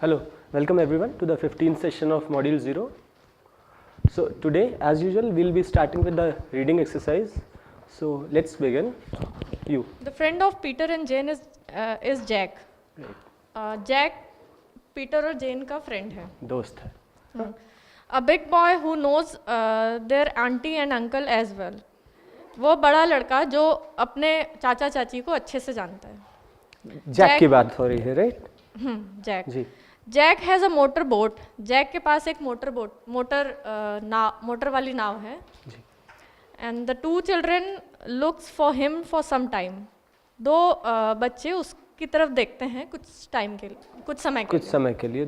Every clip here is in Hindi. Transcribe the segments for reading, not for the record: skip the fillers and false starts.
Hello, welcome everyone to the 15th session of Module 0. So today, as usual, we'll be starting with the reading exercise. So let's begin. You. The friend of Peter and Jane is Jack. Right. Jack Peter और Jane का friend है. दोस्त है. A big boy who knows their auntie and uncle as well. वो बड़ा लड़का जो अपने चाचा चाची को अच्छे से जानता है. जैक की बात हो रही है, राइट? जैक. जी. Jack has a motor boat. Jack के पास एक मोटर वाली नाव है. And the two children looks for him for some time. दो बच्चे उसकी तरफ देखते हैं कुछ समय के लिए.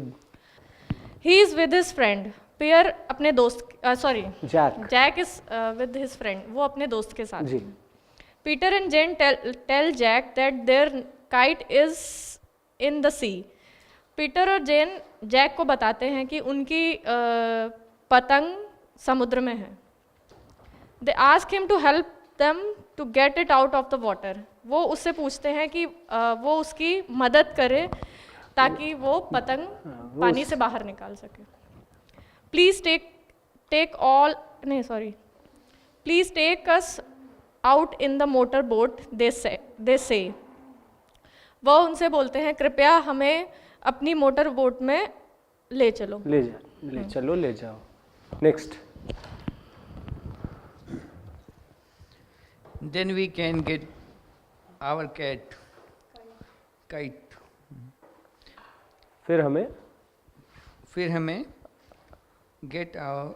He is with his friend. Pier अपने दोस्त Jack is with his friend. वो अपने दोस्त के साथ. Peter and Jane tell Jack that their kite is in the sea. Peter और जेन जैक को बताते हैं कि उनकी पतंग समुद्र में है. They ask him to help them to get it out of the water. वो उससे पूछते हैं कि वो उसकी मदद करे ताकि वो पतंग पानी से बाहर निकाल सके. Please take us out in the motor boat they say. वो उनसे बोलते हैं कृपया हमें अपनी मोटर बोट में ले चलो. ले जाओ. Next. Then we can get our kite. फिर हमें get our.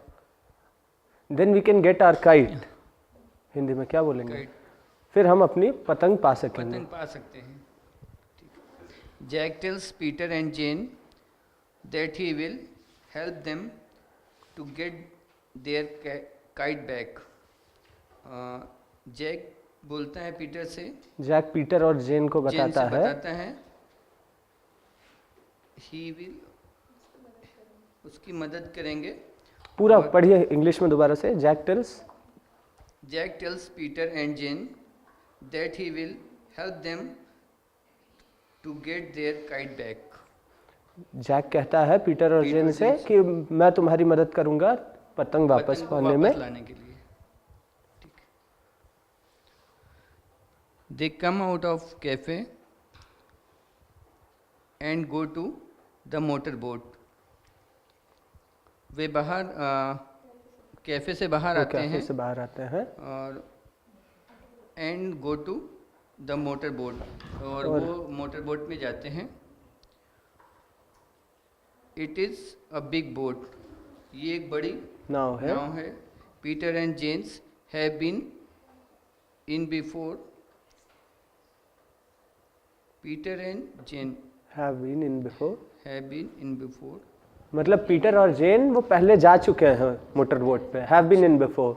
Then we can get our kite. Hindi में क्या बोलेंगे? Kite. फिर हम अपनी पतंग पा सकेंगे. हैं. Jack tells Peter and Jane that he will help them to get their kite back. Jack बोलता है पीटर से. जैक पीटर और जेन को बताता है he will उसकी मदद करेंगे. पूरा पढ़िए इंग्लिश में दोबारा से. Jack tells Peter and Jane that he will help them to get their kite back. Jack कहता है पीटर और जेन से कि मैं तुम्हारी मदद करूंगा पतंग वापस पाने में. लाने के लिए. They come out of cafe and go to the motor boat. वे बाहर कैफे से बाहर आते हैं और and go to the motor boat. और वो मोटर बोट में जाते हैं. It is a big boat. ये एक बड़ी नाव है. Peter and James have been in before. Peter and Jane have been in before. मतलब पीटर और जेन वो पहले जा चुके हैं मोटर बोट पे. have been in before.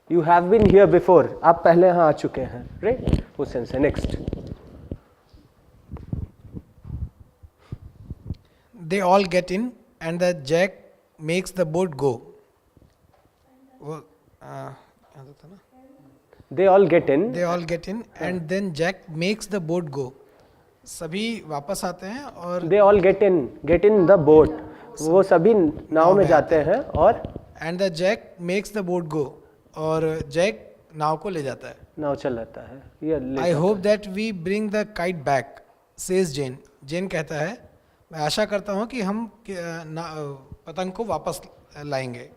You have been here before. आप पहले यहाँ आ चुके हैं, राइट? वो सेंस है. Next. They all get in and the Jack makes the boat go. वो था ना? They all get in and then Jack makes the boat go. सभी वापस आते हैं और they all get in the boat. वो सभी नाव में जाते हैं और and the Jack makes the boat go. और जैक नाव को ले जाता है. नाव चलाता है. I hope that we bring the kite back, says Jane. जेन कहता है मैं आशा करता हूँ कि हम पतंग को वापस लाएंगे.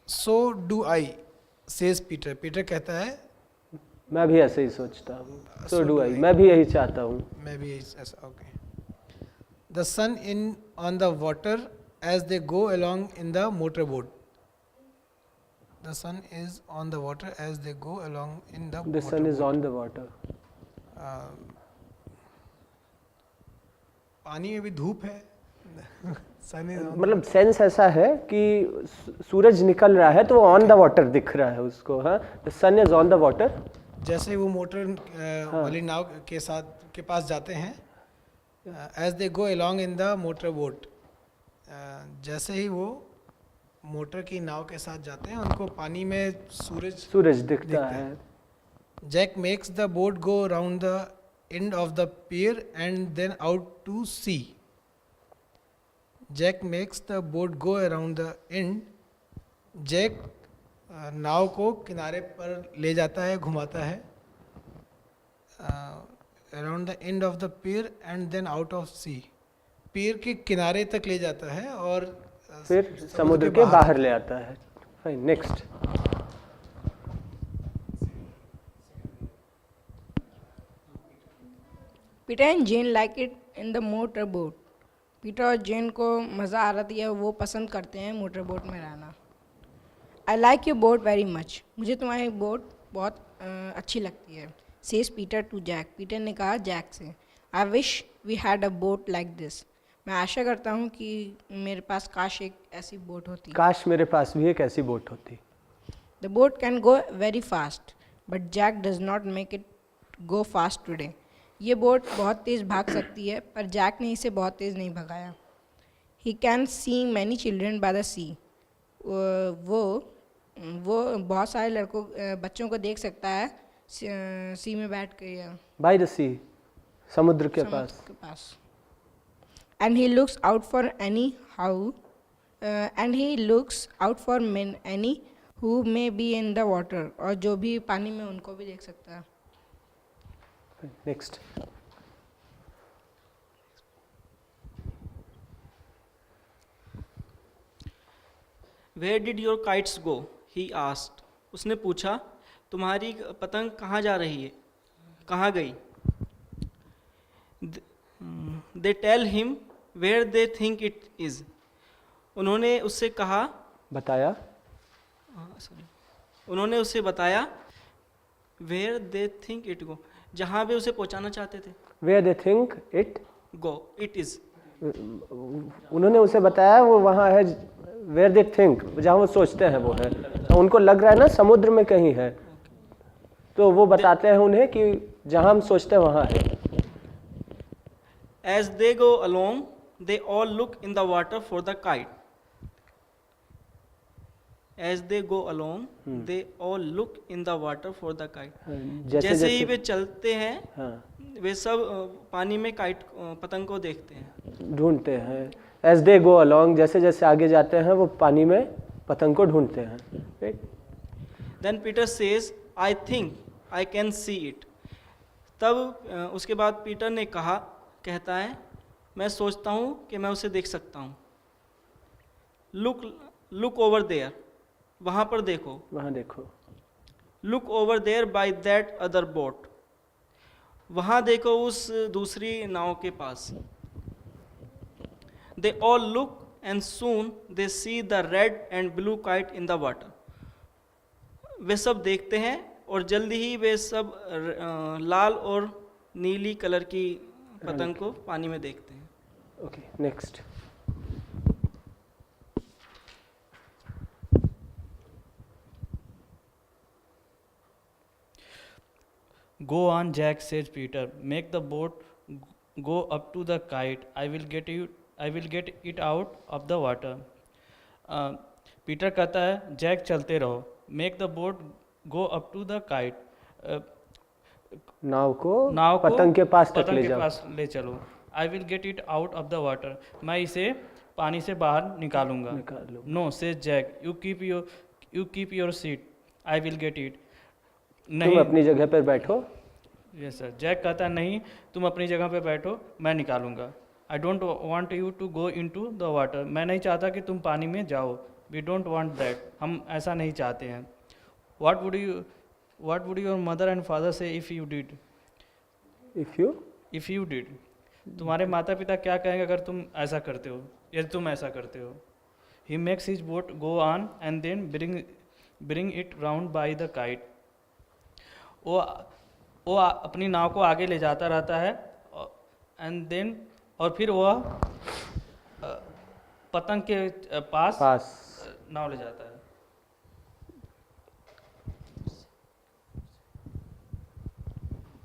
So do I, says Peter. Peter कहता है मैं भी ऐसे ही सोचता हूँ. So do I. मैं भी यही चाहता हूँ. मैं भी ऐसा. Okay. The sun on the water as they go along in the motor boat. The sun is on the water as they go along in the The sun is on the water. पानी में भी धूप है. मतलब सेंस ऐसा है कि सूरज निकल रहा है तो वो ऑन द वाटर दिख रहा है उसको. हाँ, the sun is on the water. जैसे वो मोटर वाली नाव के पास जाते हैं. As they go along in the motor boat. जैसे ही वो मोटर की नाव के साथ जाते हैं उनको पानी में सूरज दिखता है. Jack makes the boat go round the end of the pier and then out to sea. Jack makes the boat go around the end. Jack नाव को किनारे पर ले जाता है, घुमाता है, around the end of the pier and then out of sea. Pier के किनारे तक ले जाता है और फिर समुद्र के बाहर ले आता है. Fine, next. Peter and Jane like it in the motor boat. Peter और जेन को मज़ा आ रही है, वो पसंद करते हैं मोटर बोट में रहना. I like your boat very much. मुझे तुम्हारी बोट बहुत अच्छी लगती है. Says Peter to Jack. Peter ने कहा जैक से, I wish we had a boat like this. मैं आशा करता हूँ कि मेरे पास काश एक ऐसी बोट होती. काश मेरे पास भी एक ऐसी बोट होती. The boat can go very fast but Jack does not make it go fast today. ये बोट बहुत तेज़ भाग सकती है पर जैक ने इसे बहुत तेज़ नहीं भगाया. He can see many children by the sea. वो बहुत सारे बच्चों को देख सकता है सी में बैठ के. बाय द सी, समुद्र के पास. And he looks out for any who may be in the water. और जो भी पानी में उनको भी देख सकता है. Next. Where did your kites go? He asked. उसने पूछा, तुम्हारी पतंग कहाँ जा रही है, कहाँ गई? They tell him where they think it is. उन्होंने उससे कहा, बताया. उन्होंने उसे बताया where they think it go, जहाँ वे उसे पहुँचाना चाहते थे. Where they think it Go, it is. उन्होंने उसे बताया वो वहाँ है. Where they think, जहाँ वो सोचते हैं वो है. तो उनको लग रहा है ना समुद्र में कहीं है, तो वो बताते हैं उन्हें कि जहाँ हम सोचते हैं वहाँ है. As they go along, they all look in the water for the kite. As they go along, they all look in the water for the kite. जैसे ही वे चलते हैं, वे सब पानी में काइट पतंग को देखते हैं, ढूंढते हैं. As they go along, जैसे जैसे आगे जाते हैं वो पानी में पतंग को ढूंढते हैं. Right? Then Peter says, I think I can see it. तब उसके बाद पीटर ने कहता है, मैं सोचता हूँ कि मैं उसे देख सकता हूँ. Look over there. वहाँ पर देखो. वहाँ देखो. Look over there by that other boat. वहाँ देखो उस दूसरी नाव के पास. They all look and soon they see the red and blue kite in the water. वे सब देखते हैं और जल्दी ही वे सब लाल और नीली कलर की पतंग को पानी में देखते हैं. Okay, next. Go on, Jack, says Peter. Make the boat go up to the kite. I will get it out of the water. Peter कहता है, जैक चलते रहो. Make the boat go up to the kite. नाव को पतंग के पास तक ले चलो. I will get it out of the water. मैं इसे पानी से बाहर निकालूंगा. No, says Jack. You keep your seat. I will get it. नहीं, तुम अपनी जगह पर बैठो. Yes sir. जैक कहता है, नहीं, तुम अपनी जगह पे बैठो, मैं निकालूंगा. I don't want you to go into the water. मैं नहीं चाहता कि तुम पानी में जाओ. We don't want that. हम ऐसा नहीं चाहते हैं. What would your mother and father say if you did. If you did. तुम्हारे माता पिता क्या कहेंगे अगर तुम ऐसा करते हो, यदि तुम ऐसा करते हो. He makes his boat go on and then bring it round by the kite. वो अपनी नाव को आगे ले जाता रहता है एंड देन और फिर वह पतंग के पास नाव ले जाता है.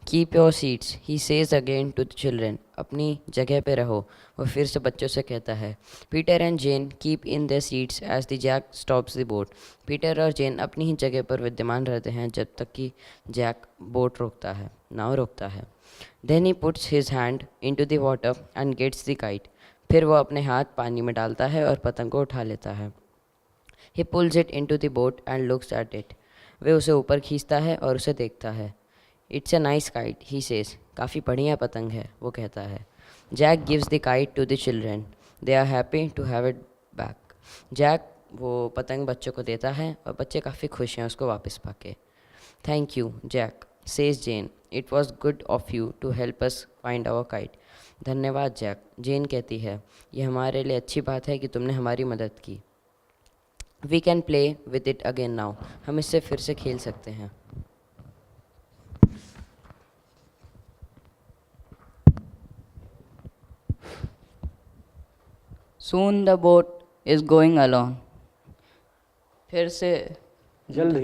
Keep your seats he says again to the children, अपनी जगह पे रहो, वो फिर से बच्चों से कहता है। Peter and Jane keep in their seats as the Jack stops the boat, Peter और जेन अपनी ही जगह पर विद्यमान रहते हैं जब तक कि जैक बोट रोकता है, नाव रोकता है। Then he puts his hand in to the water and gets the kite, फिर वो अपने हाथ पानी में डालता है और पतंग को उठा लेता है। He pulls it in to the boat and looks at it, वे उसे ऊपर खींचता है और उसे देखता है। It's a nice kite he says, काफ़ी बढ़िया पतंग है, वो कहता है। Jack gives the kite to the children, they are happy to have it back, Jack वो पतंग बच्चों को देता है और बच्चे काफ़ी खुश हैं उसको वापस पाके। Thank you Jack says Jane, it was good of you to help us find our kite, धन्यवाद जैक, जेन कहती है, ये हमारे लिए अच्छी बात है कि तुमने हमारी मदद की। We can play with it again now, हम इससे फिर से खेल सकते हैं। Soon the boat is going along. फिर से जल्द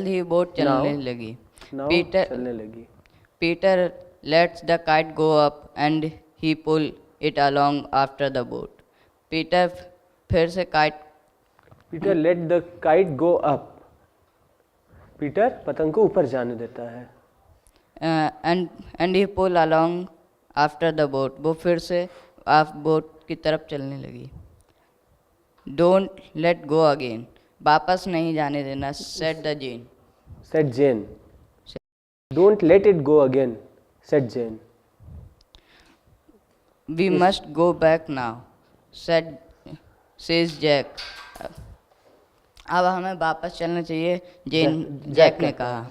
ही बोट चलने लगी। नाव पीटर चलने लगी। Peter lets the kite go up and he pull it along after the boat. Peter फिर से Peter let the kite go up, Peter पतंग को ऊपर जाने देता है। and he pull along after the boat. वो फिर से बोट की तरफ चलने लगी। Don't let go again. वापस नहीं जाने देना, said the Jane. said Jane. Don't let it go again, said Jane. We must go back now, says Jack. अब हमें वापस चलना चाहिए, जैक ने कहा।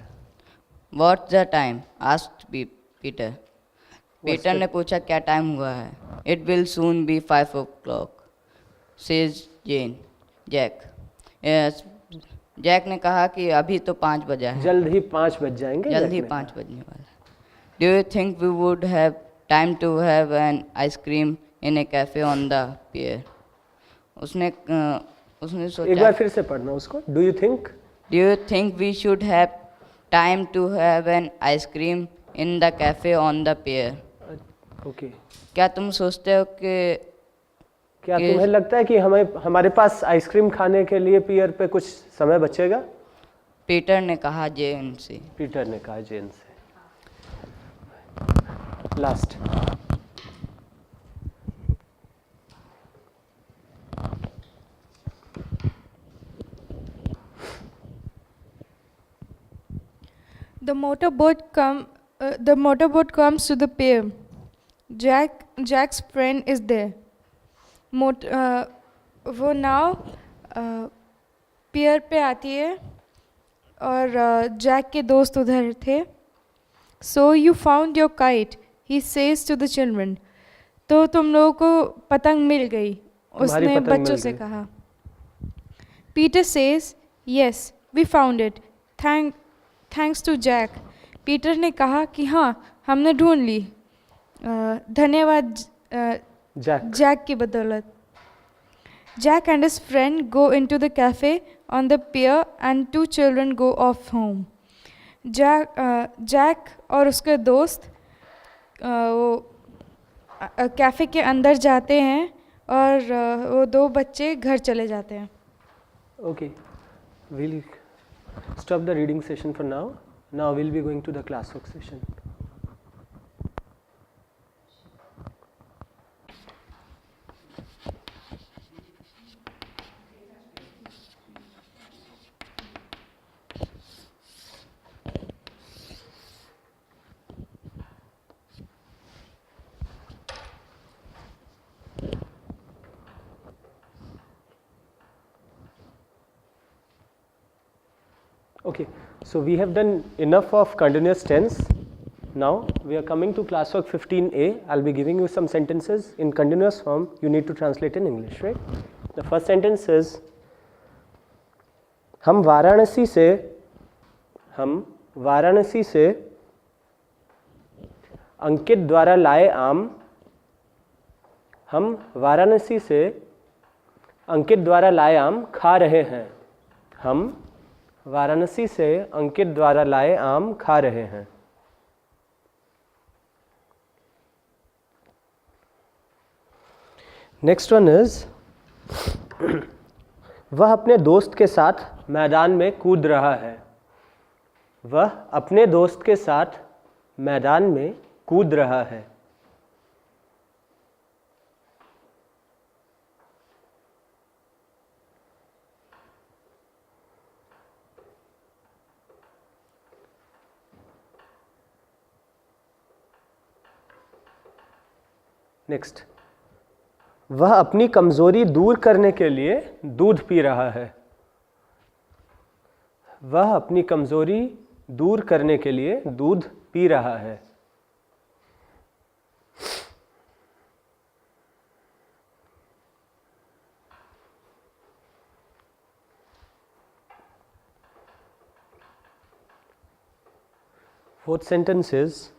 What's the time? asked Peter. Peter ने पूछा क्या टाइम हुआ है। It will soon be 5 o'clock, says Jack. Yes, Jack ने कहा कि अभी तो 5 बजा है। जल्द ही 5 बज जाएंगे। जल्द ही 5 बजने वाला। Do you think we would have time to have an ice cream in a cafe on the pier? उसने सोचा। एक बार फिर से पढ़ना उसको। Do you think we should have time to have an ice cream in the cafe on the pier? Okay. क्या तुम सोचते हो कि क्या तुम्हें लगता है कि हमारे पास आइसक्रीम खाने के लिए पियर पे कुछ समय बचेगा? पीटर ने कहा जेन से। पीटर ने कहा जेन से। Last. The motorboat comes to the pier. Jack's friend is there. वो नाव पियर पे आती है और जैक के दोस्त उधर थे। So you found your kite, he says to the children. तो तुम लोगों को पतंग मिल गई, उसने बच्चों से कहा। Peter says, yes, we found it. Thanks to Jack. Peter ने कहा कि हाँ, हमने ढूंढ ली, धन्यवाद जैक की बदौलत। Jack and his friend go into the cafe on the pier and 2 children go off home. Jack और उसके दोस्त कैफ़े के अंदर जाते हैं और वो 2 बच्चे घर चले जाते हैं। Okay, we'll stop the reading session for now. Now we'll be going to the classwork session. Okay, so we have done enough of continuous tense. Now we are coming to classwork 15A. I'll be giving you some sentences in continuous form. You need to translate in English, right? The first sentence is, हम वाराणसी से अंकित द्वारा लाए आम, हम वाराणसी से अंकित द्वारा लाए आम खा रहे हैं। हम वाराणसी से अंकित द्वारा लाए आम खा रहे हैं। नेक्स्ट वन इज वह अपने दोस्त के साथ मैदान में कूद रहा है। वह अपने दोस्त के साथ मैदान में कूद रहा है। नेक्स्ट, वह अपनी कमजोरी दूर करने के लिए दूध पी रहा है। वह अपनी कमजोरी दूर करने के लिए दूध पी रहा है। Fourth sentence is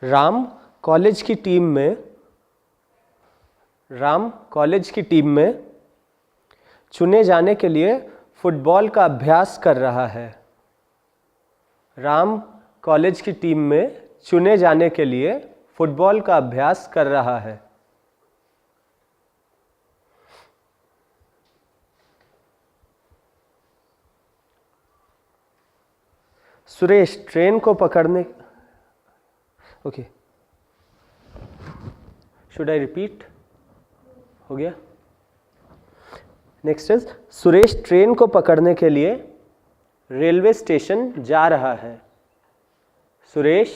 Ram college की टीम में चुने जाने के लिए फुटबॉल का अभ्यास कर रहा है। राम कॉलेज की टीम में चुने जाने के लिए फुटबॉल का अभ्यास कर रहा है। सुरेश ट्रेन को पकड़ने ओके शुड आई रिपीट? हो गया। नेक्स्ट इज सुरेश ट्रेन को पकड़ने के लिए रेलवे स्टेशन जा रहा है। सुरेश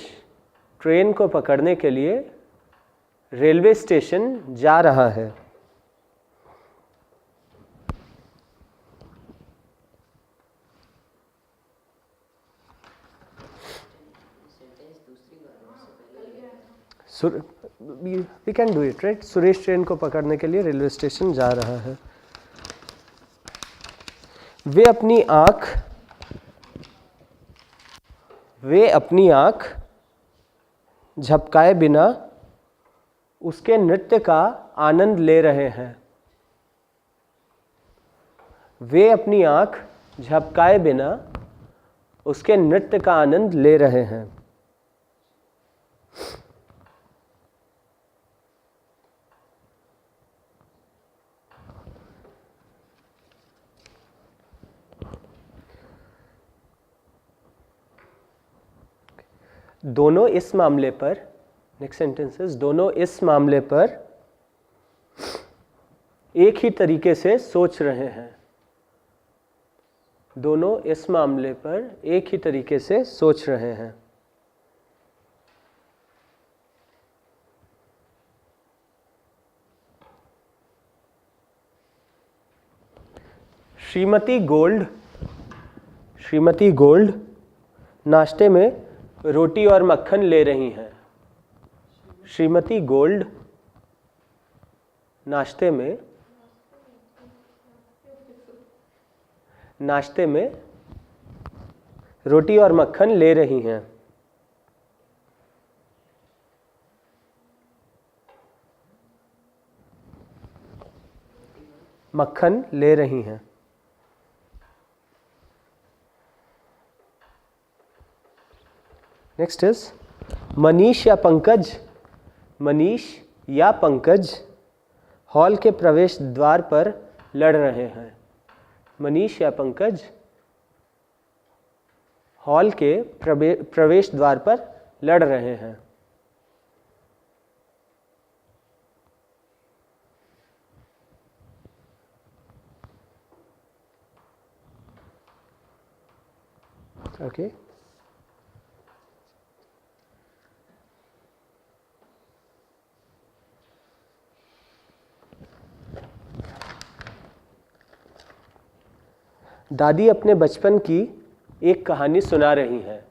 ट्रेन को पकड़ने के लिए रेलवे स्टेशन जा रहा है। We can do it right. Suresh train को पकड़ने के लिए रेलवे स्टेशन जा रहा है। वे अपनी आंख झपकाए बिना उसके नृत्य का आनंद ले रहे हैं। वे अपनी आंख झपकाए बिना उसके नृत्य का आनंद ले रहे हैं। दोनों इस मामले पर नेक्स्ट सेंटेंसेस दोनों इस मामले पर एक ही तरीके से सोच रहे हैं। दोनों इस मामले पर एक ही तरीके से सोच रहे हैं। श्रीमती गोल्ड नाश्ते में रोटी और मक्खन ले रही हैं। श्रीमती गोल्ड नाश्ते में रोटी और मक्खन ले रही हैं। मक्खन ले रही हैं। नेक्स्ट इज मनीष या पंकज हॉल के प्रवेश द्वार पर लड़ रहे हैं। मनीष या पंकज हॉल के प्रवेश द्वार पर लड़ रहे हैं। ओके दादी अपने बचपन की एक कहानी सुना रही हैं।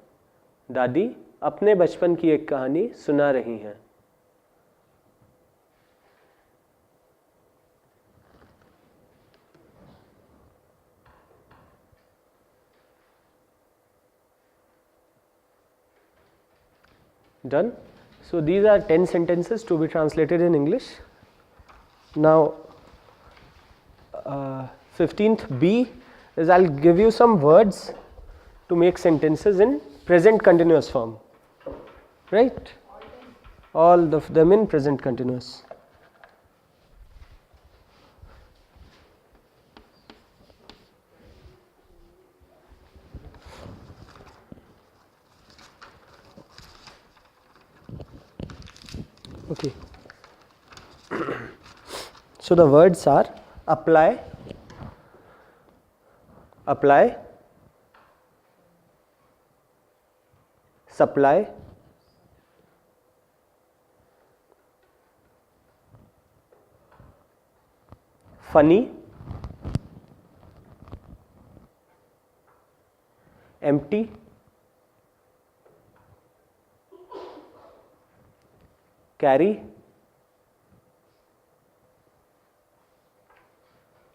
दादी अपने बचपन की एक कहानी सुना रही हैं। Done. So these are 10 sentences to be translated in English. Now 15th B is I'll give you some words to make sentences in present continuous form, right? All of them in present continuous. Okay. So the words are apply, apply, supply, funny, empty, carry,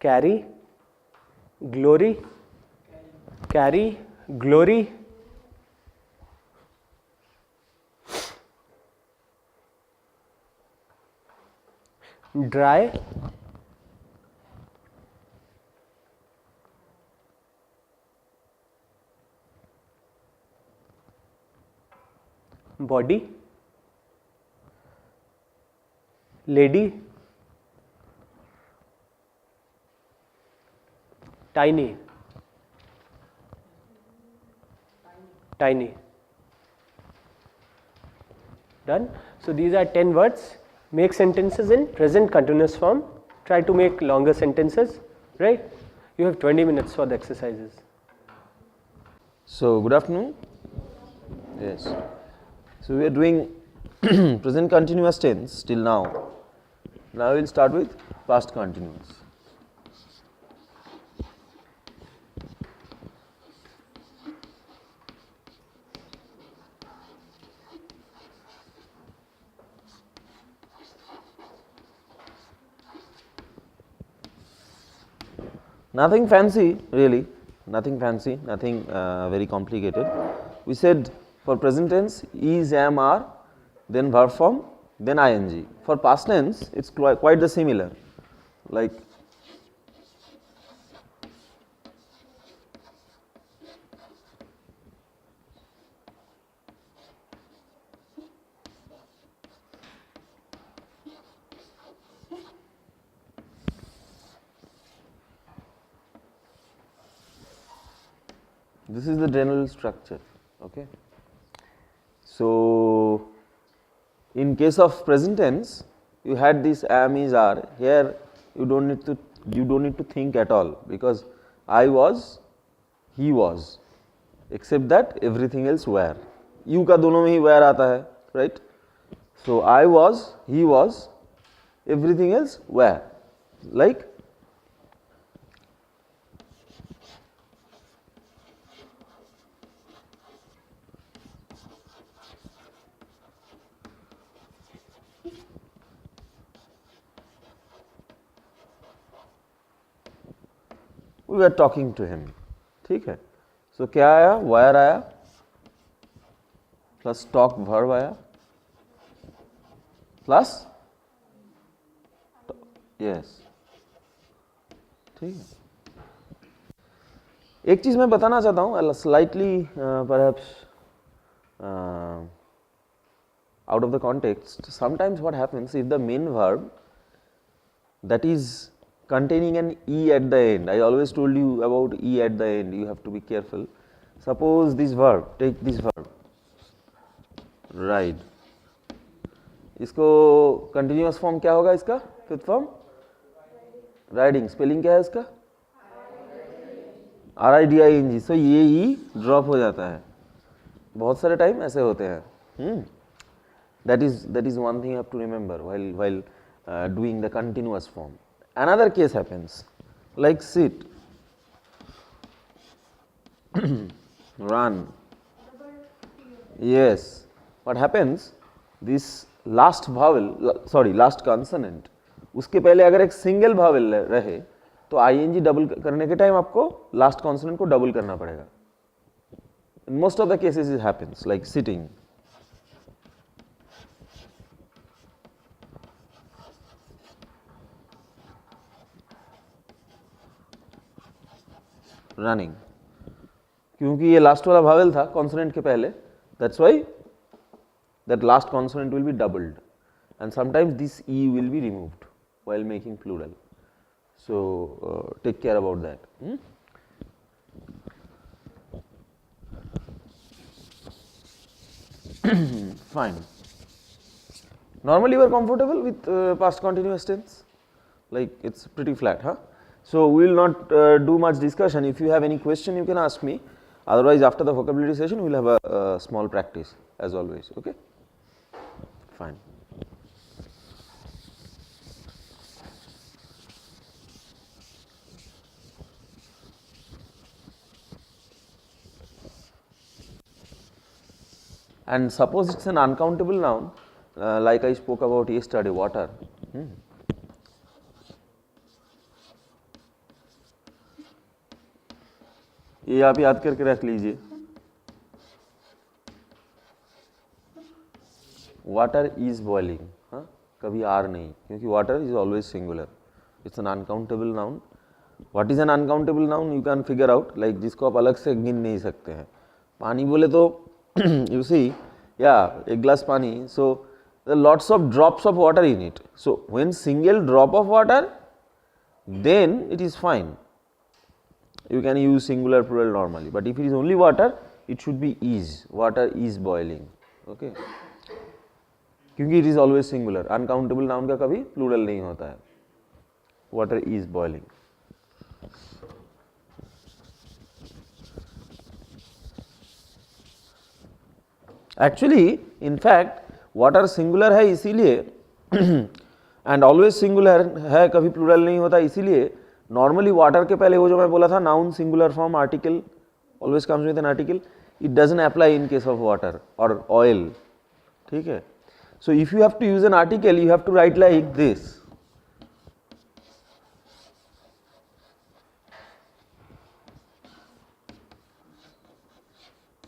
carry, glory, carry, glory, dry, body, lady, tiny, tiny. Done. So these are 10 words. Make sentences in present continuous form. Try to make longer sentences, right? You have 20 minutes for the exercises. So, good afternoon. Yes. So, we are doing present continuous tense till now. Now, we will start with past continuous. Nothing fancy really, nothing fancy, nothing very complicated. We said for present tense is, am, are, then verb form, then ing. For past tense it is quite the similar, like this is the general structure. Okay. So, in case of present tense, you had this am, is, are. Here you don't need to think at all, because I was, he was, except that everything else were. You का दोनों में ही were आता है, right? So I was, he was, everything else were. Like we were talking to him. ठीक है. So क्या आया? Were आया plus talk verb आया plus yes. ठीक है. एक चीज मैं बताना चाहता हूँ, slightly perhaps out of the context. Sometimes what happens, if the main verb that is containing an e at the end, I always told you about e at the end, you have to be careful. Suppose this verb, take this verb, ride, इसको continuous form क्या होगा इसका, fifth form, riding, spelling क्या है इसका, RIDING, so ये e drop हो जाता है, बहुत सारे टाइम ऐसे होते हैं. That is one thing you have to remember while doing the continuous form. Another case happens, like sit, run. Yes, what happens, this last vowel, sorry, last consonant, उसके पहले अगर एक single vowel रहे तो ing double करने के टाइम आपको last consonant को double करना पड़ेगा. In most of the cases it happens, like sitting. Running, क्योंकि ये लास्ट वाला भावेल था कॉन्सोनेंट के पहले, that's why that last consonant will be doubled and sometimes this e will be removed while making plural. So take care about that. Fine. Normally you are comfortable with past continuous tense, like it's pretty flat, huh? So we will not do much discussion. If you have any question, you can ask me. Otherwise, after the vocabulary session, we will have a small practice as always. Okay, fine. And suppose it's an uncountable noun, like I spoke about yesterday, water. ये आप याद करके रख लीजिए, वाटर इज बॉइलिंग, हाँ, कभी आर नहीं, क्योंकि water is always singular, it's an uncountable noun. What is an uncountable noun, you can figure out, like जिसको आप अलग से गिन नहीं सकते हैं. पानी बोले तो you see, yeah, a glass pani, so there are lots of drops of water in it. So when single drop of water, then it is fine, you can use singular plural normally. But if it is only water, it should be is, water is boiling. Okay, क्योंकि it is always singular, uncountable noun का कभी plural नहीं होता है. Water is boiling. Actually, in fact, water singular है इसीलिए and always singular है, कभी plural नहीं होता इसीलिए normally water के पहले वो जो मैं बोला था noun singular form article always comes with an article, it doesn't apply in case of water or oil. ठीक है. So if you have to use an article, you have to write like this.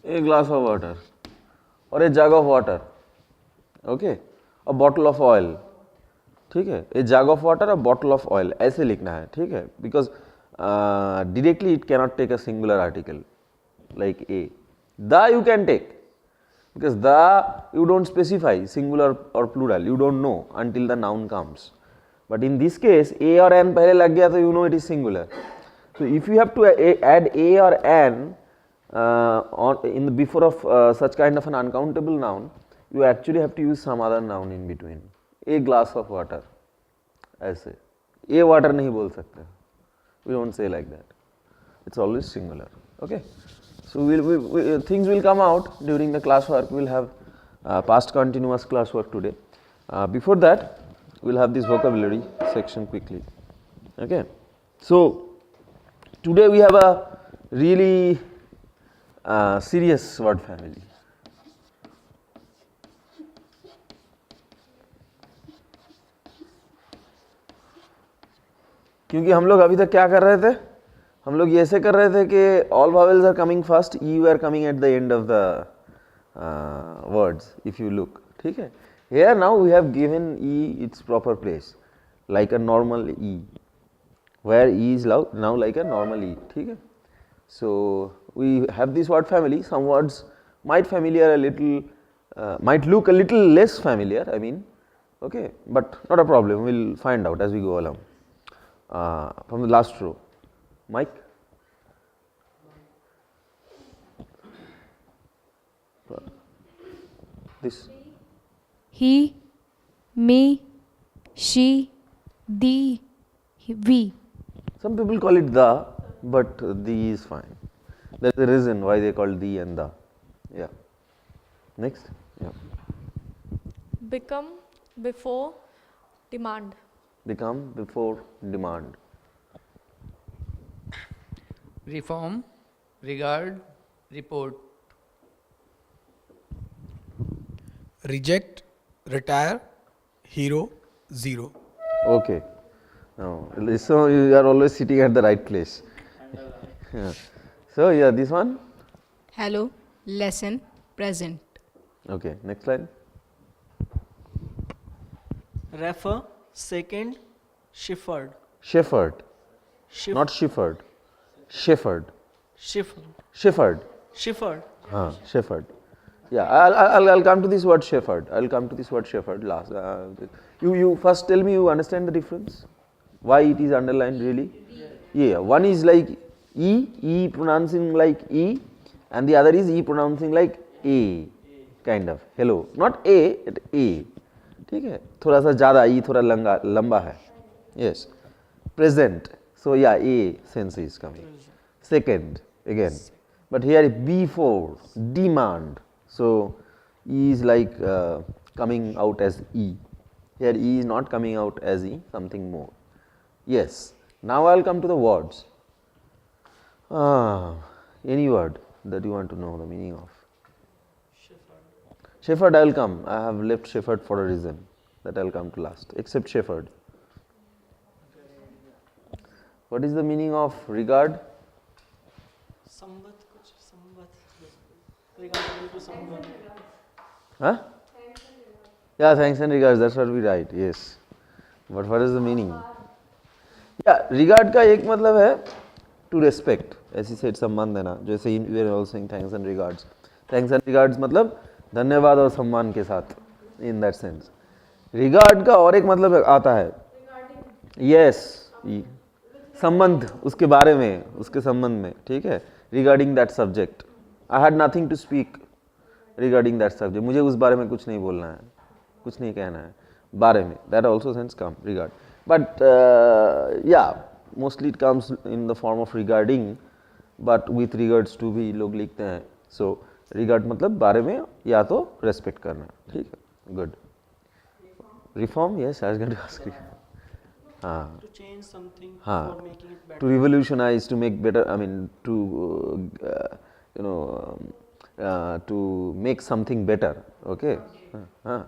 A glass of water or a jug of water, okay, a bottle of oil. ठीक है, a jug of water, a bottle of oil, ऐसे लिखना है. ठीक है, because directly it cannot take a singular article like a. The you can take, because the you don't specify singular or plural, you don't know until the noun comes. But in this case, a or an पहले लग गया तो you know it is singular. So if you have to add a or an in the before of such kind of an uncountable noun, you actually have to use some other noun in between. A glass of water, ऐसे. A water नहीं बोल सकते. We don't say like that. It's always singular. Okay. So things will come out during the classwork. We will have past continuous classwork today. Before that, we will have this vocabulary section quickly. Okay. So today we have a really serious word family. क्योंकि हम लोग अभी तक क्या कर रहे थे, हम लोग ये ऐसे कर रहे थे कि all vowels are coming first, e were coming at the end of the words if you look. ठीक है. Here now we have given e its proper place like a normal e, where e is now like a normal e. ठीक है. So we have this word family. Some words might familiar a little, might look a little less familiar, I mean, okay, but not a problem, we will find out as we go along. From the last row, Mike. This. He, me, she, thee, we. Some people call it the, but the is fine. There is a reason why they call the and the. Yeah. Next. Yeah. Become, before, demand. Become, before, demand. Reform, regard, report. Reject, retire, hero, zero. Okay. Now, so you are always sitting at the right place. Yeah. So yeah, this one. Hello, lesson, present. Okay. Next line. Refer, second, shepherd. Shepherd, Shif- not shepherd. Shepherd. Shepherd. Shepherd. Shepherd. Shepherd. Yeah, I'll come to this word shepherd. I'll come to this word shepherd last. You first tell me you understand the difference. Why it is underlined really? Yeah, one is like E pronouncing like E, and the other is E pronouncing like A, kind of. Hello, not A, A. ठीक है, थोड़ा सा ज़्यादा, ई थोड़ा लंबा है. Yes, present. So yeah, A sense is coming. Second again, but here before, demand. So E is like coming out as E. Here E is not coming out as E, something more. Yes. Now I'll come to the words. Any word that you want to know the meaning of? Shepherd I will come. I have left shepherd for a reason. That I will come to last. Except shepherd. What is the meaning of regard? संबत कुछ संबत regarding to someone. Huh? Yeah, thanks and regards. That's what we write. Yes. But what is the meaning? Yeah, regard का एक मतलब है to respect. ऐसी सेट संबंध है ना, जैसे we are also saying thanks and regards. Thanks and regards मतलब धन्यवाद और सम्मान के साथ. In that sense. Regard का और एक मतलब आता है. Yes. संबंध उसके बारे में, उसके संबंध में, ठीक है. Regarding that subject. I had nothing to speak regarding that subject. मुझे उस बारे में कुछ नहीं बोलना है, कुछ नहीं कहना है बारे में. That also sense come regard. But yeah, mostly it comes in the form of regarding, but with regards to भी लोग लिखते हैं. So regard मतलब बारे में या तो respect करना, ठीक है. Good. Reform, yes, I was going to ask you. हाँ. To change something हाँ. for making it better. To revolutionize, to make better. I mean, to you know, to make something better. Okay. Huh?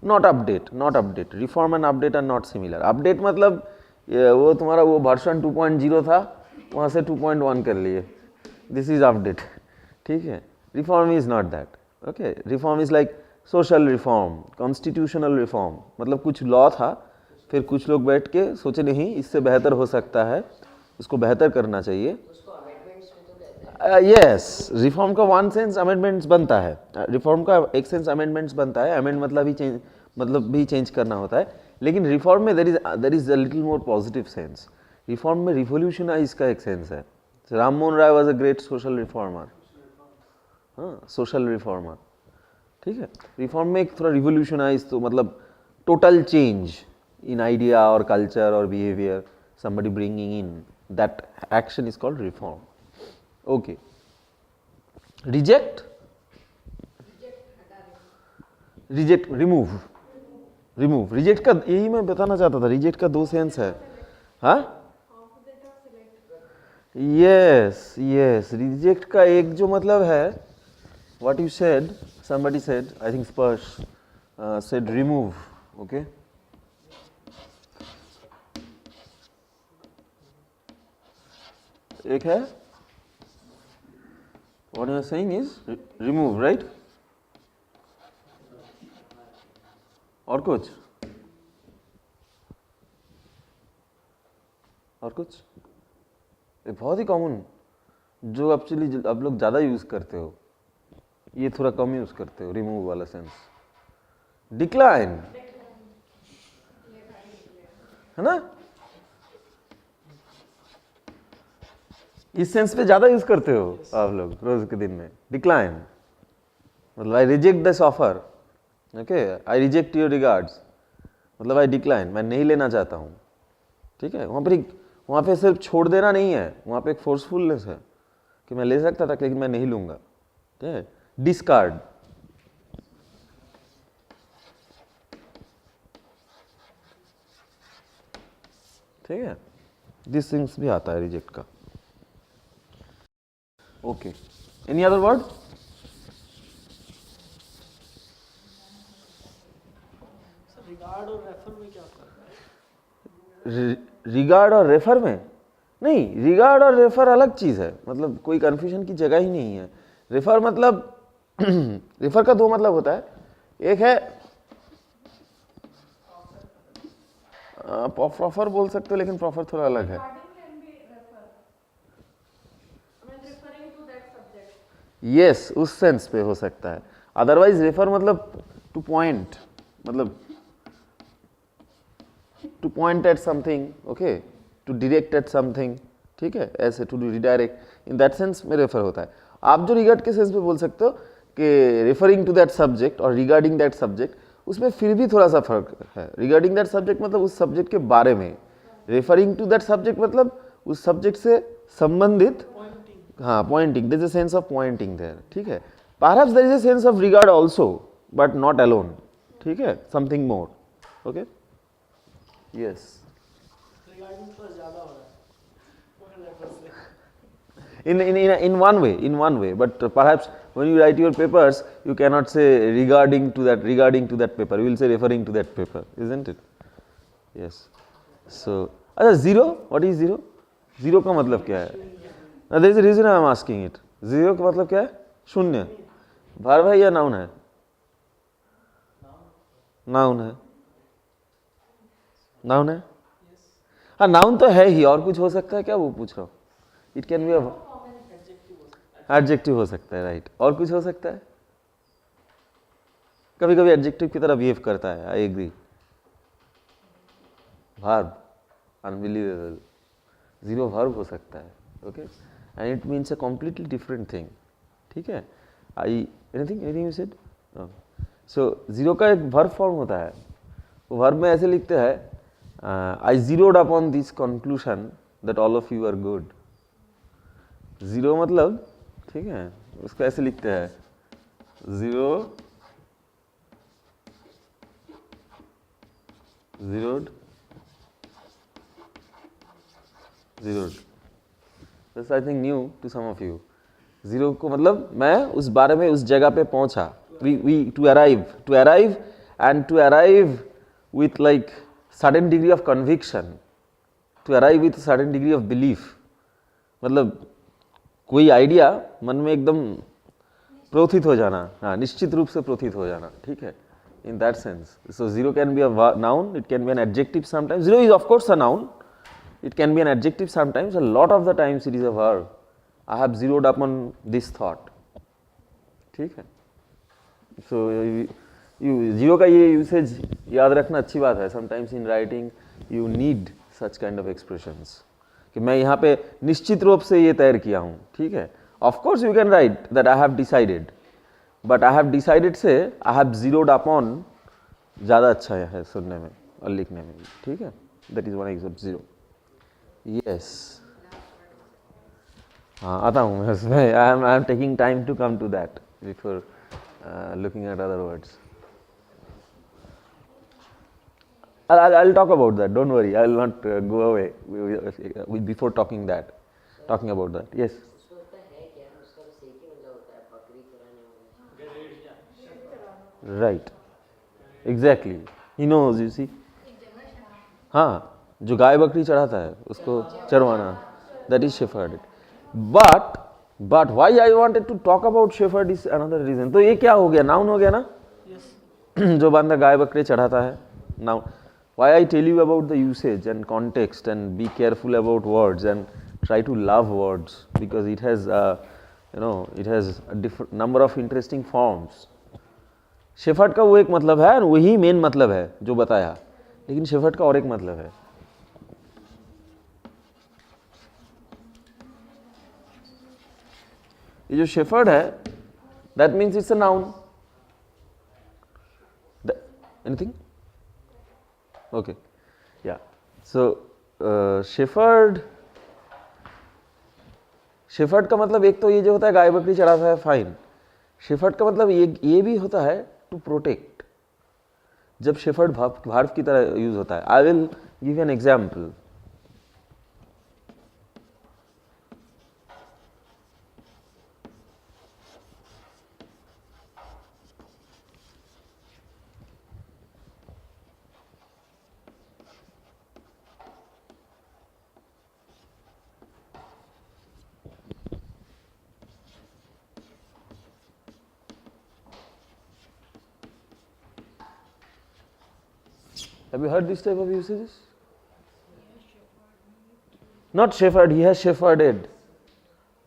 Not update, not update. Reform and update are not similar. Update मतलब वो तुम्हारा वो वर्जन 2.0 था, वहाँ से 2.1 कर लिए. This is update. ठीक है. Reform is not that. Okay. Reform is like social reform, constitutional reform. मतलब कुछ law था, फिर कुछ लोग बैठ के सोचे नहीं इससे बेहतर हो सकता है, उसको बेहतर करना चाहिए. यस, रिफॉर्म का वन सेंस अमेंडमेंट्स बनता है. रिफॉर्म का एक सेंस अमेंडमेंट्स बनता है. अमेंड मतलब भी चेंज करना होता है. लेकिन रिफॉर्म में there is a little more positive sense. Reform में रिवोल्यूशनाइज का एक सेंस है. Ram Mohan Roy was a great social reformer. हाँ, सोशल रिफॉर्मर. ठीक है. रिफॉर्म में एक थोड़ा रिवोल्यूशनाइज तो मतलब total change in idea or culture or behavior, somebody bringing in that action is called reform. Okay. Reject, remove. Reject का यही मैं बताना चाहता था. Reject का दो सेंस है. हाँ? Yes. Reject का एक जो मतलब है, what you said, somebody said, I think Spurs said remove. Okay. एक है, what you are saying is remove, right? और कुछ? एक बहुत ही कॉमन जो एक्चुअली आप लोग ज़्यादा यूज़ करते हो, ये थोड़ा कम यूज़ करते हो, रिमूव वाला सेंस. डिक्लाइन, है ना? इस सेंस पे ज़्यादा यूज़ करते हो आप लोग रोज़ के दिन में. डिक्लाइन मतलब I reject this offer. Okay, I reject your regards मतलब आई डिक्लाइन, मैं नहीं लेना चाहता हूँ. ठीक है. वहाँ पे सिर्फ छोड़ देना नहीं है, वहाँ पे एक फोर्सफुलनेस है कि मैं ले सकता था लेकिन मैं नहीं लूँगा. ठीक है. डिस्कार्ड, ठीक है. दिस थिंग्स भी आता है रिजेक्ट का. Okay. Any other word? Regard और रेफर में क्या होता है? रिगार्ड और रेफर में नहीं, रिगार्ड और रेफर अलग चीज़ है. मतलब कोई कन्फ्यूजन की जगह ही नहीं है. रेफर मतलब रेफर का दो मतलब होता है. एक है प्रॉफर बोल सकते हो, लेकिन प्रॉफर थोड़ा अलग है. यस, उस सेंस पे हो सकता है. अदरवाइज रेफर मतलब टू पॉइंट, मतलब to point at something. Okay, to direct at something. ठीक है, ऐसे to redirect, in that sense में रेफर होता है. आप जो रिगार्ड के सेंस में बोल सकते हो कि रेफरिंग टू दैट सब्जेक्ट और रिगार्डिंग दैट सब्जेक्ट, उसमें फिर भी थोड़ा सा फर्क है। रिगार्डिंग दैट सब्जेक्ट मतलब उस सब्जेक्ट के बारे में, रेफरिंग टू दैट सब्जेक्ट मतलब उस सब्जेक्ट से संबंधित, हाँ pointing, there is a sense of pointing there, ठीक है। Perhaps there is a sense of regard also but not alone, ठीक है, something more, okay, yes. In one way, but perhaps when you write your papers, you cannot say regarding to that paper. You will say referring to that paper, isn't it? Yes. So, zero. What is zero? Zero का मतलब क्या है? Now there is a reason I am asking it. Zero का मतलब क्या है? शून्य. verb है या noun है? Noun है. Noun है? हाँ noun तो है ही, और कुछ हो सकता है क्या, वो पूछ रहा हूँ. It can be a adjective हो सकता है, राइट। और कुछ हो सकता है, कभी कभी एडजेक्टिव की तरह बिहेव करता है, I agree. Verb, unbelievable, zero verb हो सकता है, okay, and it means a completely different thing, ठीक है। Anything you said? So zero का एक वर्ब फॉर्म होता है, वो वर्ब में ऐसे लिखते हैं, I zeroed upon this conclusion that all of you are good. Zero मतलब, ठीक है, उसको ऐसे लिखते हैं, zeroed this I think new to some of you. Zero को मतलब मैं उस बारे में, उस जगह पे पहुंचा, to arrive and to arrive with like certain degree of conviction, to arrive with certain degree of belief, मतलब कोई आइडिया मन में एकदम प्रोथित हो जाना, हाँ निश्चित रूप से प्रोथित हो जाना, ठीक है, इन that sense. So zero can be a noun, it can be an adjective sometimes. Zero is of course a noun, it can be an adjective sometimes, a lot of the times it is a verb. I have zeroed upon this thought, ठीक है। so जीरो का ये यूसेज याद रखना अच्छी बात है। Sometimes in writing you need such kind of expressions कि मैं यहाँ पे निश्चित रूप से ये तैयार किया हूँ, ठीक है। Of course you can write that I have decided, but I have decided से आई हैव जीरोड अपॉन ज़्यादा अच्छा है सुनने में और लिखने में, ठीक है। That is one example zero. Yes, हाँ आता हूँ मैं उसमें। I am taking time to come to that before looking at other words. I'll talk about that. Don't worry. I will not go away before talking about that. Yes. Right. Exactly. He knows. You see. हाँ, जो गाय बकरी चढ़ाता है उसको चरवाना, that is shepherd. But why I wanted to talk about shepherd is another reason. तो ये क्या हो गया? Noun हो गया ना? Yes. जो बंदा गाय बकरी चढ़ाता है, noun. Why I tell you about the usage and context and be careful about words and try to love words because it has it has a different number of interesting forms. Shepherd का वो एक मतलब है, वही मेन मतलब है जो बताया, लेकिन शेफर्ड का और एक मतलब है। ये जो शेफर्ड है that means it's a noun. Anything? Okay, yeah. So shepherd का मतलब एक तो ये जो होता है गाय बकरी चढ़ाता है, फाइन। शेफर्ड का मतलब ये भी होता है टू प्रोटेक्ट। जब शेफर्ड भार्व की तरह यूज होता है, I will give an example. Have you heard this type of usages? Not shepherd, he has shepherded.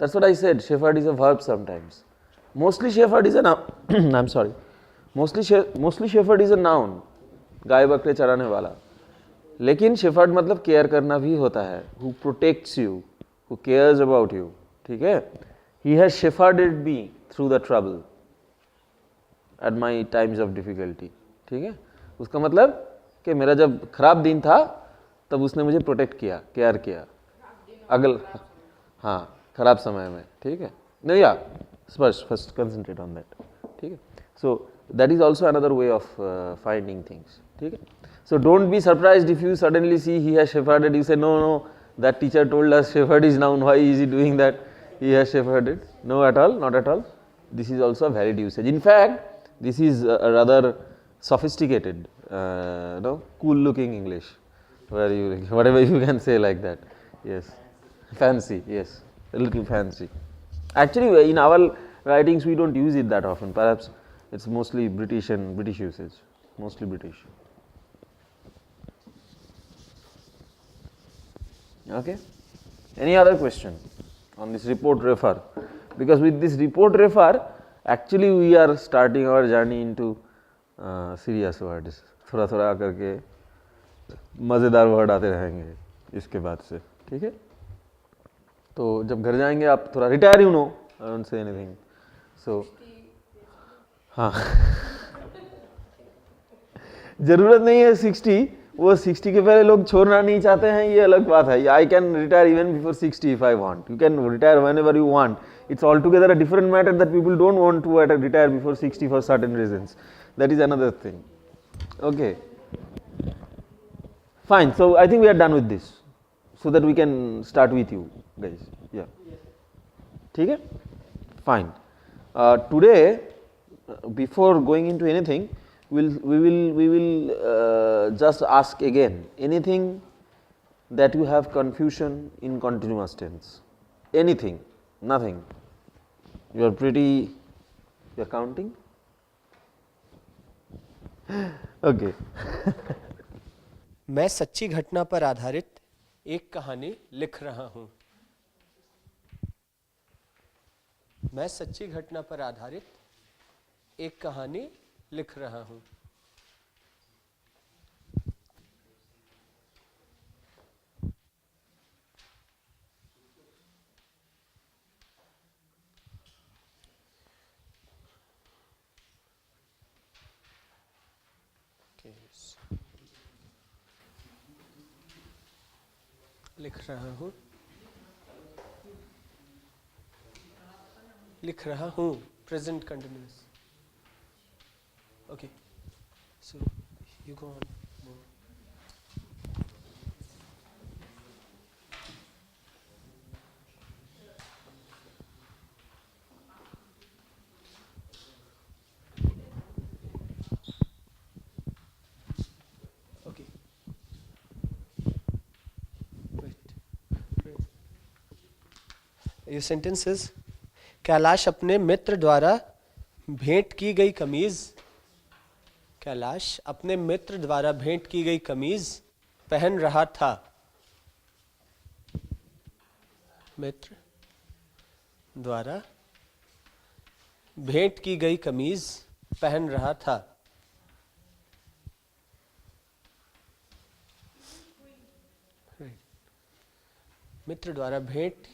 That's what I said, shepherd is a verb sometimes. Mostly shepherd is a noun. I'm sorry. Mostly shepherd is a noun. गाय बकरे चराने वाला। लेकिन shepherd मतलब केयर करना भी होता है, who protects you, who cares about you, ठीक है। He has shepherded me through the trouble at my times of difficulty, ठीक है, उसका मतलब कि मेरा जब खराब दिन था तब उसने मुझे प्रोटेक्ट किया, केयर किया, हाँ खराब समय में, ठीक है। नहीं या फर्स्ट कंसंट्रेट ऑन दैट, ठीक है। So that is also another way of finding things, ठीक है। So don't be surprised if you suddenly see he has shepherded, you say no no that teacher told us shepherd is known, why is he doing that, he has shepherded. No, at all, not at all. This is also a valid usage. In fact, this is a rather sophisticated, cool looking English, where you, whatever you can say like that. Yes, fancy, yes, a little fancy. Actually, in our writings, we don't use it that often. Perhaps it's mostly British and British usage, mostly British. Okay, any other question on this report refer? Because with this report refer, actually we are starting our journey into serious words. थोड़ा थोड़ा करके मज़ेदार वर्ड आते रहेंगे इसके बाद से, ठीक है। तो जब घर जाएंगे आप थोड़ा retire, you know, I don't say anything, so हाँ जरूरत नहीं है 60, वो 60 के पहले लोग छोड़ना नहीं चाहते हैं, ये अलग बात है। I can retire even before 60 if I want, you can retire whenever you want, it's altogether a different matter that people don't want to retire before 60 for certain reasons, that is another thing, okay fine. So I think we are done with this, so that we can start with you guys, या ठीक है, fine. Today before going into anything, we will just ask again, anything that you have confusion in continuous tense, anything, nothing, you are pretty, you are counting, okay. मैं सच्ची घटना पर आधारित एक कहानी लिख रहा हूँ। मैं सच्ची घटना पर आधारित एक कहानी लिख रहा हूँ। लिख रहा हूँ, लिख रहा हूँ, present continuous. Okay, so you go on. Okay. Wait. Your sentence is, Kailash अपने मित्र द्वारा भेंट की गई कमीज, कैलाश अपने मित्र द्वारा भेंट की गई कमीज पहन रहा था। मित्र द्वारा भेंट की गई कमीज पहन रहा था। मित्र द्वारा भेंट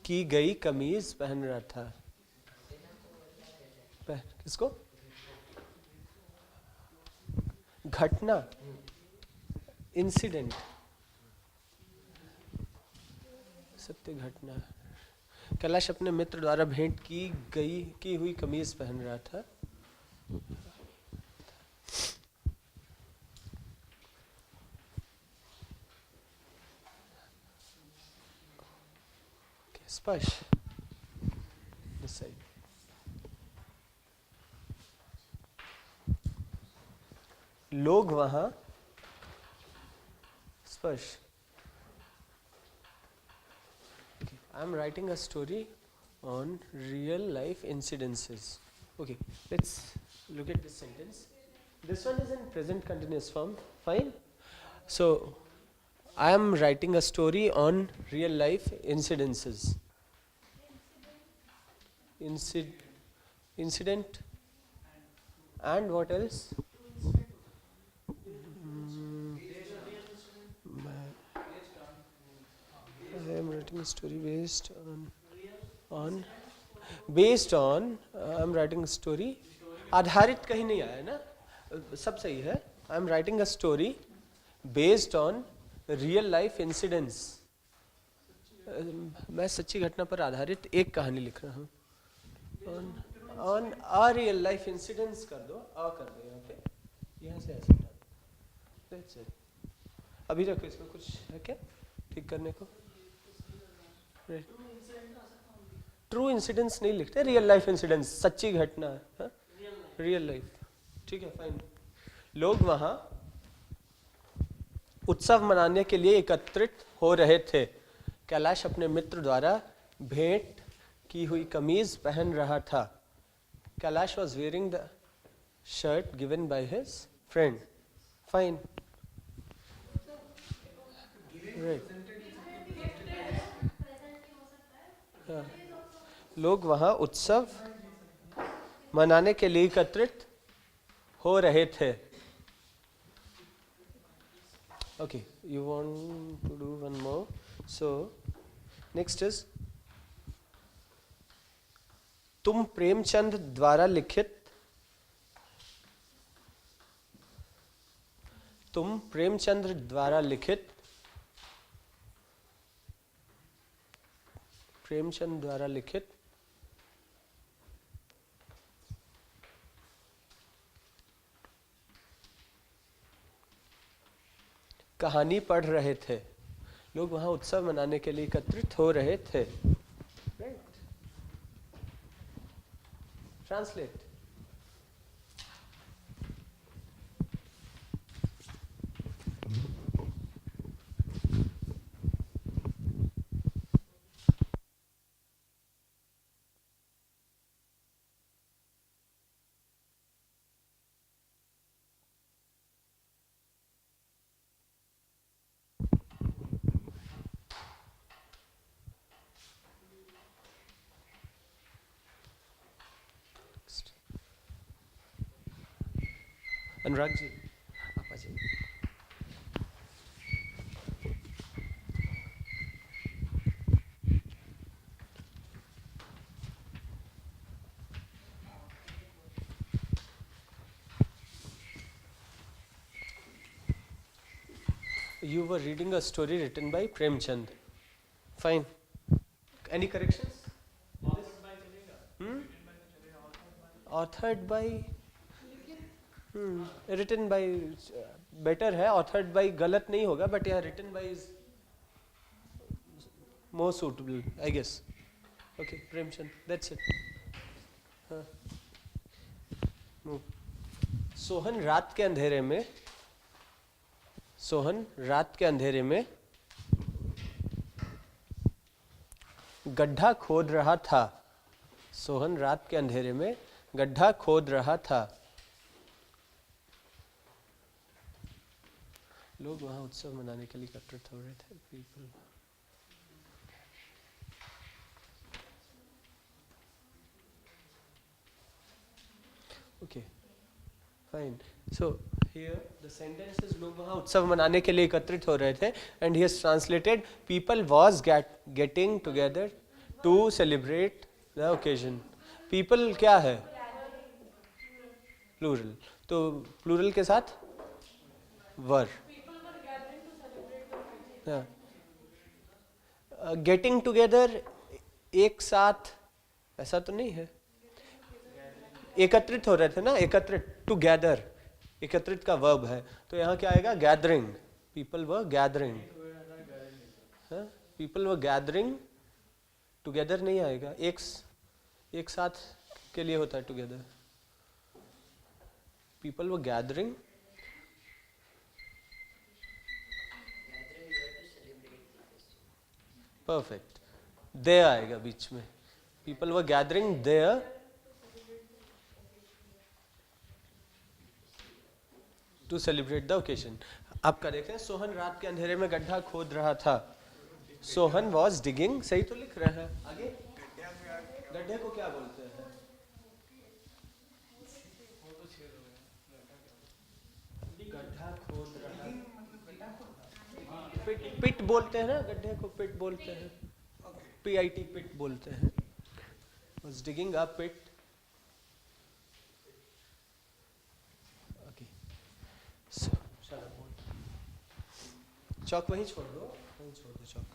की गई कमीज पहन रहा था। किसको? घटना, इंसिडेंट, सत्य घटना। कैलाश अपने मित्र द्वारा भेंट की हुई कमीज पहन रहा था। स्पष्ट, लोग वहां, स्पर्श। I am writing a story on real life incidences. Okay, let's look at this sentence. This one is in present continuous form. Fine. So I am writing a story on real life incidences. Incident and what else? I am writing a story based on I am writing a story आधारित कहीं नहीं आया ना, सब सही है. I am writing a story based on real life incidents. मैं सच्ची घटना पर आधारित एक कहानी लिख रहा हूँ. On a real life incidents कर दो, अ कर दो यहाँ पे, यहाँ से ऐसे डाल. That's it. अभी रखो, इसमें कुछ है क्या ठीक करने को? ट्रू इंसिडेंट्स नहीं लिखते, रियल लाइफ इंसिडेंट्स, सच्ची घटना है, रियल लाइफ. ठीक है, फाइन. लोग वहां उत्सव मनाने के लिए एकत्रित हो रहे थे. कैलाश अपने मित्र द्वारा भेंट की हुई कमीज पहन रहा था. Kailash was wearing the shirt given by his friend. Fine. Right. लोग वहां उत्सव मनाने के लिए एकत्रित हो रहे थे. Okay, you want to do one more. So, next is तुम प्रेमचंद द्वारा लिखित कहानी पढ़ रहे थे. लोग वहां उत्सव मनाने के लिए एकत्रित हो रहे थे. राइट. ट्रांसलेट. अनुराग जी आप आ जाइए. You were reading a story written by Premchand. Fine. Any corrections? Authored by written by better है. authored by गलत नहीं होगा, but yeah, written by is more suitable, I guess. Okay, Premchand, that's it. Sohan रात के अंधेरे में गड्ढा खोद रहा था. सोहन रात के अंधेरे में गड्ढा खोद रहा था. लोग वहां उत्सव मनाने के लिए एकत्रित हो रहे थे. People. Okay, fine. So here the sentence is लोग वहां उत्सव मनाने के लिए एकत्रित हो रहे थे, and he has translated people was getting together to celebrate the occasion. People क्या है? प्लूरल. तो प्लूरल के साथ वर. गेटिंग टुगेदर एक साथ ऐसा तो नहीं है. एकत्रित हो रहे थे ना, एकत्रित. टू गैदर, एकत्रित का वर्ब है, तो यहाँ क्या आएगा? Gathering. People were gathering. People were gathering. Together नहीं आएगा. एक साथ के लिए होता है together. People were gathering. Perfect. There आएगा बीच में. People were gathering there to celebrate the occasion. आप करेक्ट हैं. सोहन रात के अंधेरे में गड्ढा खोद रहा था. Sohan was digging. सही तो लिख रहे हैं. आगे गड्ढे को क्या बोलते हैं? गड्ढा खोद रहा. पिट बोलते हैं ना गड्ढे को. पिट बोलते हैं. PIT पिट बोलते हैं. Was digging a pit चौक वहीं छोड़ दो, वहीं छोड़ दो चौक।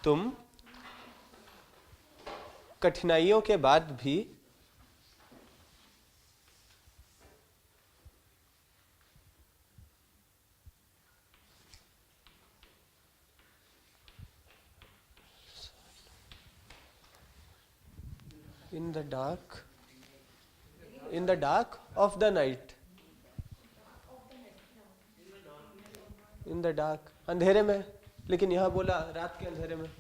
तुम कठिनाइयों के बाद भी in the dark of the night, in the dark, अंधेरे में, लेकिन यहाँ बोला रात के अंधेरे में।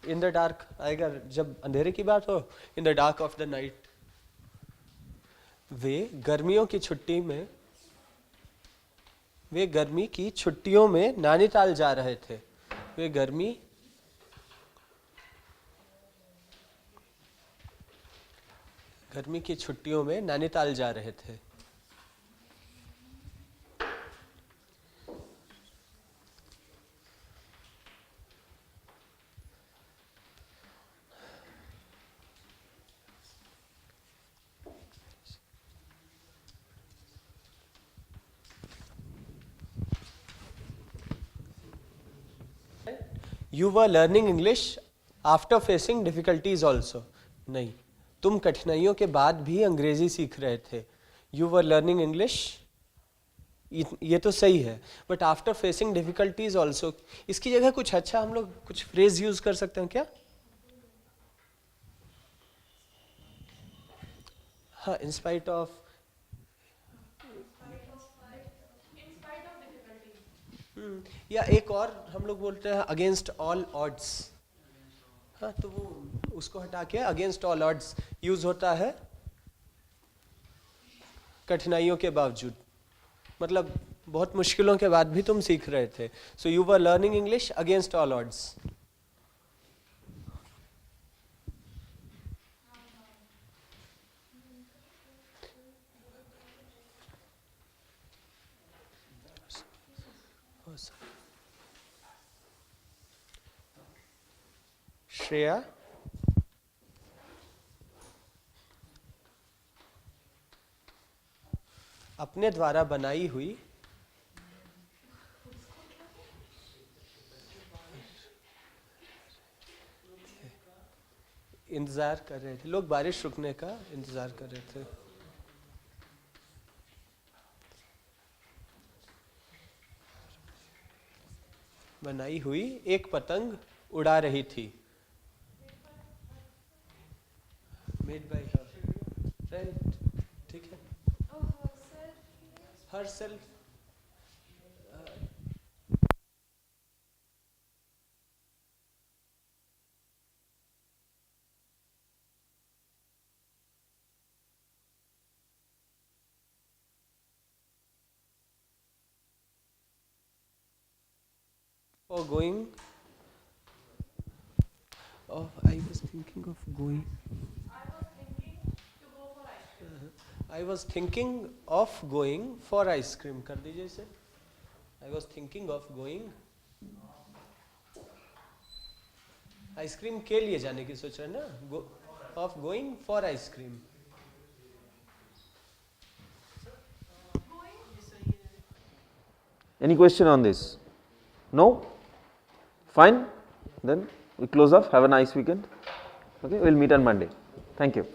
इन द डार्क आएगा जब अंधेरे की बात हो, in the dark of the night. वे गर्मियों की छुट्टियों में नैनीताल जा रहे थे। वे गर्मी की छुट्टियों में नैनीताल जा रहे थे। You were learning English after facing difficulties also. नहीं, तुम कठिनाइयों के बाद भी अंग्रेजी सीख रहे थे। You were learning English, ये तो सही है, but after facing difficulties also, इसकी जगह कुछ अच्छा हम लोग कुछ फ्रेज यूज कर सकते हैं क्या? हाँ, इन स्पाइट ऑफ, या एक और हम लोग बोलते हैं अगेंस्ट ऑल ऑड्स। हाँ, तो वो उसको हटा के अगेंस्ट ऑल ऑड्स यूज होता है कठिनाइयों के बावजूद, मतलब बहुत मुश्किलों के बाद भी तुम सीख रहे थे। So you were learning English against all odds. Shreya, अपने द्वारा बनाई हुई इंतजार कर रहे थे, लोग बारिश रुकने का इंतजार कर रहे थे। बनाई हुई एक पतंग उड़ा रही थी। मेड बाय हर, राइट, ठीक है। Her self, or going, oh, I was thinking of going. I was thinking of going for ice cream. कर दीजिए इसे। I was thinking of going, ice cream के लिए जाने की सोच रहे हैं ना, of going for ice cream. Any question on this? No? Fine. Then we close off. Have a nice weekend. Okay, we'll meet on Monday. Thank you.